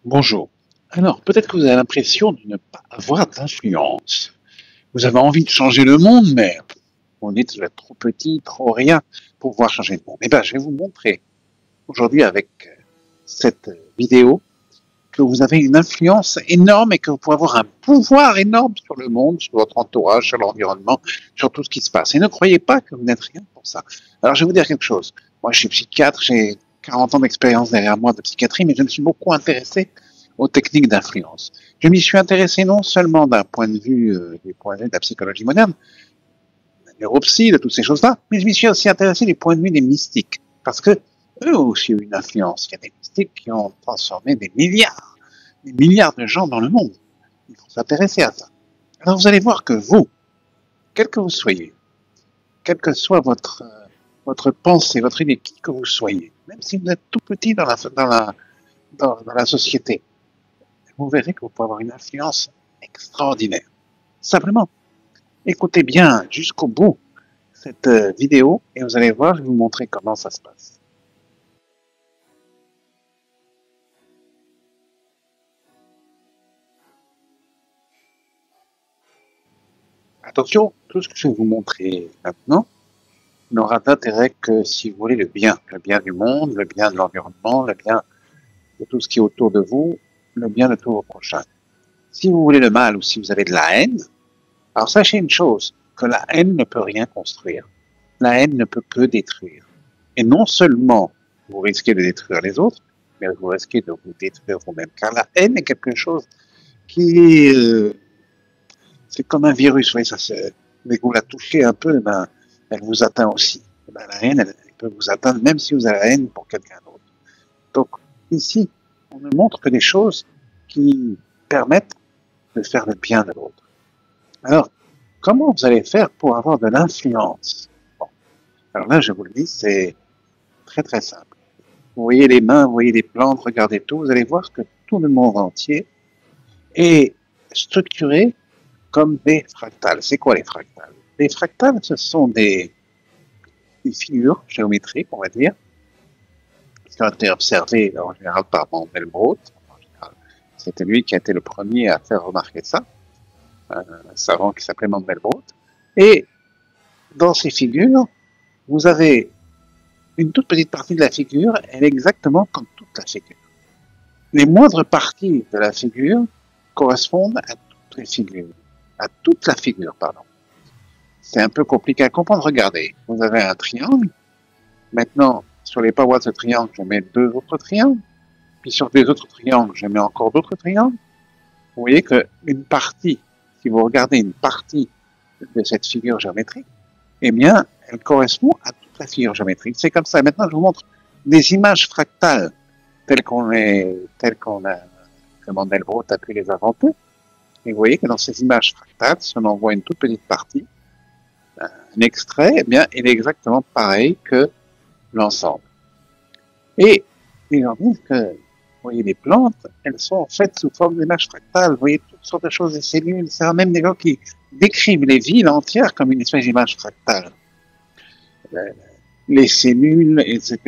Bonjour. Alors, peut-être que vous avez l'impression de ne pas avoir d'influence. Vous avez envie de changer le monde, mais on est trop petit, trop rien pour pouvoir changer le monde. Eh bien, je vais vous montrer aujourd'hui avec cette vidéo que vous avez une influence énorme et que vous pouvez avoir un pouvoir énorme sur le monde, sur votre entourage, sur l'environnement, sur tout ce qui se passe. Et ne croyez pas que vous n'êtes rien pour ça. Alors, je vais vous dire quelque chose. Moi, je suis psychiatre, j'ai 40 ans d'expérience derrière moi de psychiatrie, mais je me suis beaucoup intéressé aux techniques d'influence. Je m'y suis intéressé non seulement d'un point de vue, du point de vue de la psychologie moderne, de la neuropsy, de toutes ces choses-là, mais je m'y suis aussi intéressé du point de vue des mystiques. Parce que eux aussi ont une influence. Il y a des mystiques qui ont transformé des milliards de gens dans le monde. Il faut s'intéresser à ça. Alors vous allez voir que vous, quel que vous soyez, quelle que soit votre pensée, votre idée, qui que vous soyez, même si vous êtes tout petit dans la société, vous verrez que vous pouvez avoir une influence extraordinaire. Simplement, écoutez bien jusqu'au bout cette vidéo et vous allez voir, je vais vous montrer comment ça se passe. Attention, tout ce que je vais vous montrer maintenant n'aura d'intérêt que si vous voulez le bien du monde, le bien de l'environnement, le bien de tout ce qui est autour de vous, le bien de tous vos prochains. Si vous voulez le mal ou si vous avez de la haine, alors sachez une chose, que la haine ne peut rien construire. La haine ne peut que détruire. Et non seulement vous risquez de détruire les autres, mais vous risquez de vous détruire vous-même. Car la haine est quelque chose qui est, c'est comme un virus, oui, dès que vous la touchez un peu, ben, elle vous atteint aussi. Ben, la haine, elle peut vous atteindre même si vous avez la haine pour quelqu'un d'autre. Donc, ici, on ne montre que des choses qui permettent de faire le bien de l'autre. Alors, comment vous allez faire pour avoir de l'influence? Bon. Alors là, je vous le dis, c'est très très simple. Vous voyez les mains, vous voyez les plantes, regardez tout, vous allez voir que tout le monde entier est structuré comme des fractales. C'est quoi les fractales? Les fractales, ce sont des figures géométriques, on va dire, qui ont été observées en général par Mandelbrot. C'était lui qui a été le premier à faire remarquer ça, un savant qui s'appelait Mandelbrot. Et dans ces figures, vous avez une toute petite partie de la figure, elle est exactement comme toute la figure. Les moindres parties de la figure correspondent à toutes les figures, à toute la figure, pardon. C'est un peu compliqué à comprendre. Regardez, vous avez un triangle. Maintenant, sur les parois de ce triangle, je mets deux autres triangles. Puis sur des autres triangles, je mets encore d'autres triangles. Vous voyez qu'une partie, si vous regardez une partie de cette figure géométrique, eh bien, elle correspond à toute la figure géométrique. C'est comme ça. Maintenant, je vous montre des images fractales telles que Mandelbrot a pu les inventer. Et vous voyez que dans ces images fractales, si on envoie une toute petite partie, un extrait, eh bien, il est exactement pareil que l'ensemble. Et ils en disent que, vous voyez, les plantes, elles sont faites sous forme d'images fractales. Vous voyez toutes sortes de choses, des cellules. C'est même des gens qui décrivent les villes entières comme une espèce d'image fractale. Les cellules, etc.,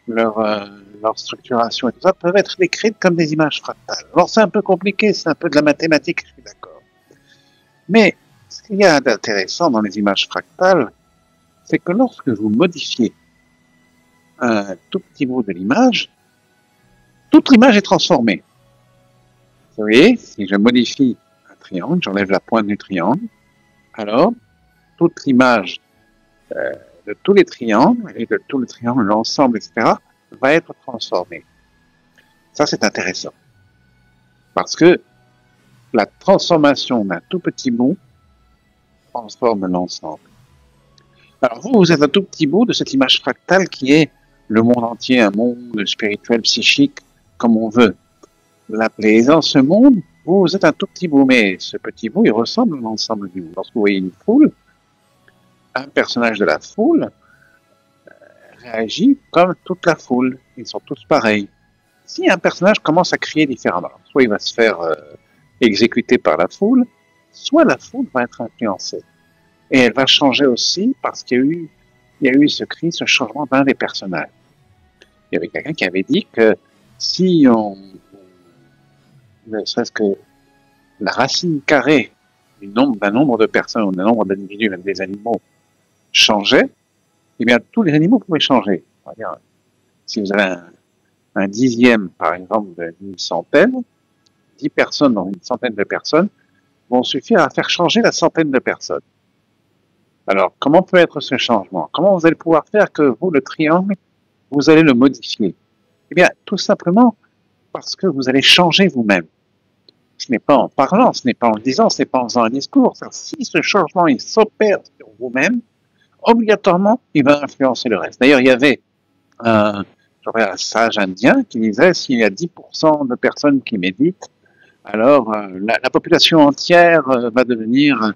leur structuration et tout ça peuvent être décrites comme des images fractales. Alors c'est un peu compliqué, c'est un peu de la mathématique, je suis d'accord. Mais ce qu'il y a d'intéressant dans les images fractales, c'est que lorsque vous modifiez un tout petit bout de l'image, toute l'image est transformée. Vous voyez, si je modifie un triangle, j'enlève la pointe du triangle, alors toute l'image de tous les triangles, et de tout le triangle, l'ensemble, etc., va être transformée. Ça, c'est intéressant. Parce que la transformation d'un tout petit bout transforme l'ensemble. Alors vous êtes un tout petit bout de cette image fractale qui est le monde entier, un monde spirituel, psychique, comme on veut l'appeler. Et dans ce monde, vous êtes un tout petit bout, mais ce petit bout, il ressemble à l'ensemble du monde. Lorsque vous voyez une foule, un personnage de la foule réagit comme toute la foule. Ils sont tous pareils. Si un personnage commence à crier différemment, soit il va se faire exécuter par la foule, soit la foule va être influencée. Et elle va changer aussi parce qu'il y a eu ce cri, ce changement d'un des personnages. Il y avait quelqu'un qui avait dit que si on ne serait-ce que la racine carrée d'un nombre de personnes, ou d'un nombre d'individus, même des animaux, changeait, eh bien, tous les animaux pouvaient changer. C'est-à-dire, si vous avez un dixième, par exemple, d'une centaine, 10 personnes dans une centaine de personnes vont suffire à faire changer la centaine de personnes. Alors, comment peut être ce changement? Comment vous allez pouvoir faire que vous, le triangle, vous allez le modifier? Eh bien, tout simplement parce que vous allez changer vous-même. Ce n'est pas en parlant, ce n'est pas en le disant, ce n'est pas en faisant un discours. Si ce changement il s'opère sur vous-même, obligatoirement, il va influencer le reste. D'ailleurs, il y avait un sage indien qui disait s'il y a 10% de personnes qui méditent, alors la population entière va devenir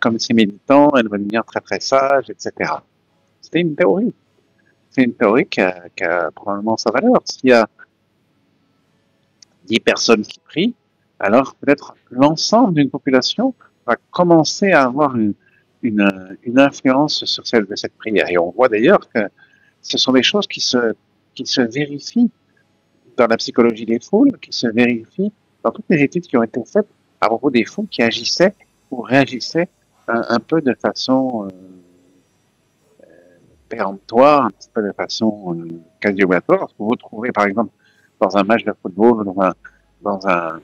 comme ces méditants, elle va devenir très très sage, etc. C'était une théorie. C'est une théorie qui a probablement sa valeur. S'il y a 10 personnes qui prient, alors peut-être l'ensemble d'une population va commencer à avoir une influence sur celle de cette prière. Et on voit d'ailleurs que ce sont des choses qui se vérifient dans la psychologie des foules, qui se vérifient dans toutes les études qui ont été faites à propos des foules qui agissaient ou réagissaient un peu de façon péremptoire, un petit peu de façon quasi obligatoire. Vous vous trouvez par exemple dans un match de football, dans un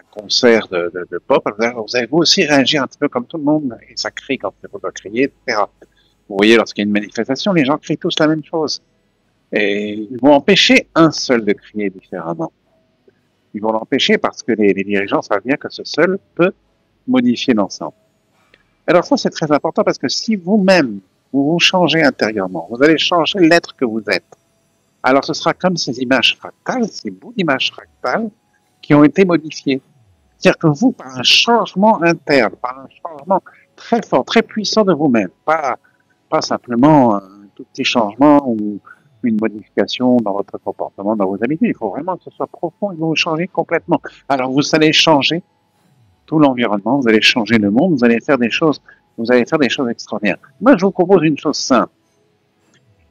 concert de pop, vous allez vous aussi réagir un petit peu comme tout le monde, et ça crie quand il faut crier, etc. Vous voyez, lorsqu'il y a une manifestation, les gens crient tous la même chose. Et ils vont empêcher un seul de crier différemment. Ils vont l'empêcher parce que les dirigeants savent bien que ce seul peut modifier l'ensemble. Alors ça, c'est très important parce que si vous-même, vous vous changez intérieurement, vous allez changer l'être que vous êtes. Alors ce sera comme ces images fractales, ces bouts d'images fractales qui ont été modifiés. C'est-à-dire que vous, par un changement interne, par un changement très fort, très puissant de vous-même, pas simplement un tout petit changement ou une modification dans votre comportement, dans vos habitudes. Il faut vraiment que ce soit profond et que vous changez complètement. Alors vous allez changer tout l'environnement, vous allez changer le monde, vous allez faire des choses extraordinaires. Moi, je vous propose une chose simple.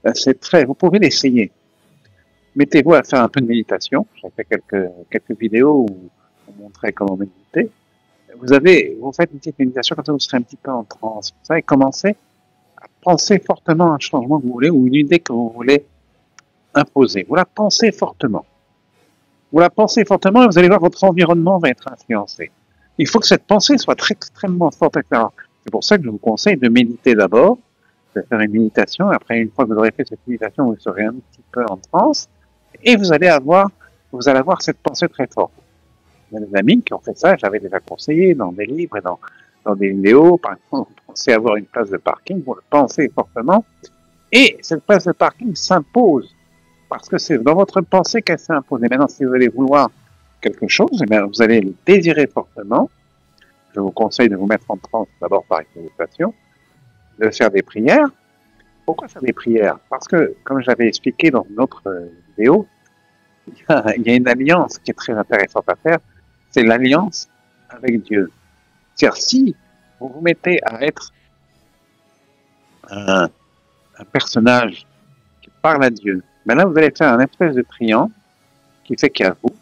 Vous pouvez l'essayer. Mettez-vous à faire un peu de méditation. J'ai fait quelques vidéos où on montrait comment méditer. Vous faites une petite méditation, comme ça vous serez un petit peu en transe. Vous savez, commencez à penser fortement à un changement que vous voulez ou une idée que vous voulez imposer. Vous la pensez fortement. Vous la pensez fortement et vous allez voir votre environnement va être influencé. Il faut que cette pensée soit extrêmement forte. C'est pour ça que je vous conseille de méditer d'abord, de faire une méditation. Après, une fois que vous aurez fait cette méditation, vous serez un petit peu en transe et vous allez avoir cette pensée très forte. Il y a des amis qui ont fait ça, j'avais déjà conseillé dans des livres et dans des vidéos. Par exemple, vous pensez avoir une place de parking, vous le pensez fortement et cette place de parking s'impose parce que c'est dans votre pensée qu'elle s'impose. Et maintenant, si vous allez vouloir quelque chose, eh bien, vous allez le désirer fortement. Je vous conseille de vous mettre en transe d'abord par une méditation, de faire des prières. Pourquoi faire des prières? Parce que, comme j'avais expliqué dans une autre vidéo, il y a une alliance qui est très intéressante à faire, c'est l'alliance avec Dieu. C'est-à-dire, si vous vous mettez à être un personnage qui parle à Dieu, ben là, vous allez faire un espèce de triangle qui fait qu'il y a vous,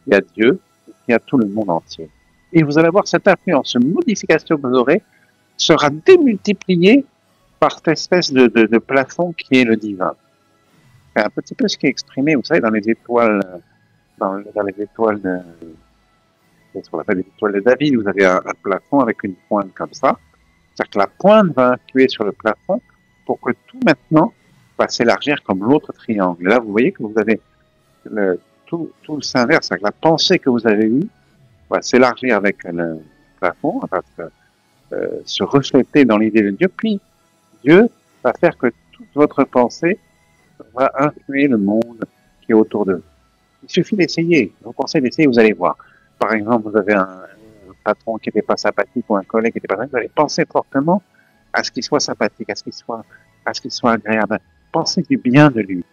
il y a Dieu, il y a tout le monde entier. Et vous allez avoir cette influence, cette modification que vous aurez sera démultipliée par cette espèce de plafond qui est le divin. C'est un petit peu ce qui est exprimé, vous savez, dans les étoiles, dans les étoiles ce qu'on appelle les étoiles de David, vous avez un plafond avec une pointe comme ça. C'est-à-dire que la pointe va influer sur le plafond pour que tout maintenant va s'élargir comme l'autre triangle. Et là, vous voyez que vous avez tout s'inverse, c'est-à-dire que la pensée que vous avez eue va s'élargir avec le plafond, va se refléter dans l'idée de Dieu, puis Dieu va faire que toute votre pensée va influer le monde qui est autour de vous. Il suffit d'essayer. Je vous conseille d'essayer, vous allez voir. Par exemple, vous avez un patron qui n'était pas sympathique ou un collègue qui n'était pas sympathique, vous allez penser fortement à ce qu'il soit sympathique, à ce qu'il soit agréable. Pensez du bien de lui.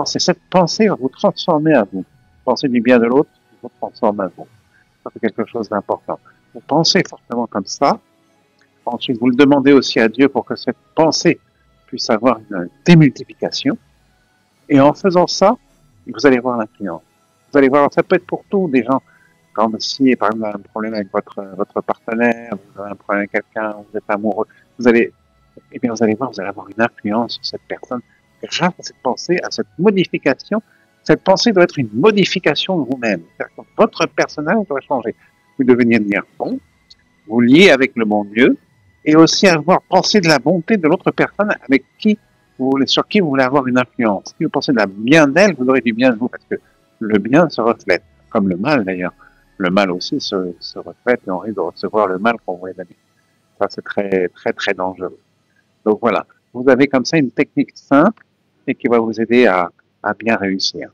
Cette pensée va vous transformer à vous. Pensez du bien de l'autre, vous transforme à vous. Ça fait quelque chose d'important. Vous pensez fortement comme ça. Ensuite, vous le demandez aussi à Dieu pour que cette pensée puisse avoir une démultiplication. Et en faisant ça, vous allez voir l'influence. Vous allez voir, ça peut être pour tout, des gens. Comme si, par exemple, vous avez un problème avec votre partenaire, vous avez un problème avec quelqu'un, vous êtes amoureux, vous allez, eh bien, vous allez voir, vous allez avoir une influence sur cette personne grâce à cette pensée, à cette modification. Cette pensée doit être une modification de vous-même. Votre personnage doit changer. Vous devez devenir bon, vous lier avec le bon Dieu, et aussi avoir pensé de la bonté de l'autre personne avec qui vous voulez, sur qui vous voulez avoir une influence. Si vous pensez de la bien d'elle, vous aurez du bien de vous, parce que le bien se reflète, comme le mal d'ailleurs. Le mal aussi se reflète et on risque de recevoir le mal qu'on voulait donner. Ça, c'est très, très, très dangereux. Donc voilà, vous avez comme ça une technique simple et qui va vous aider à bien réussir.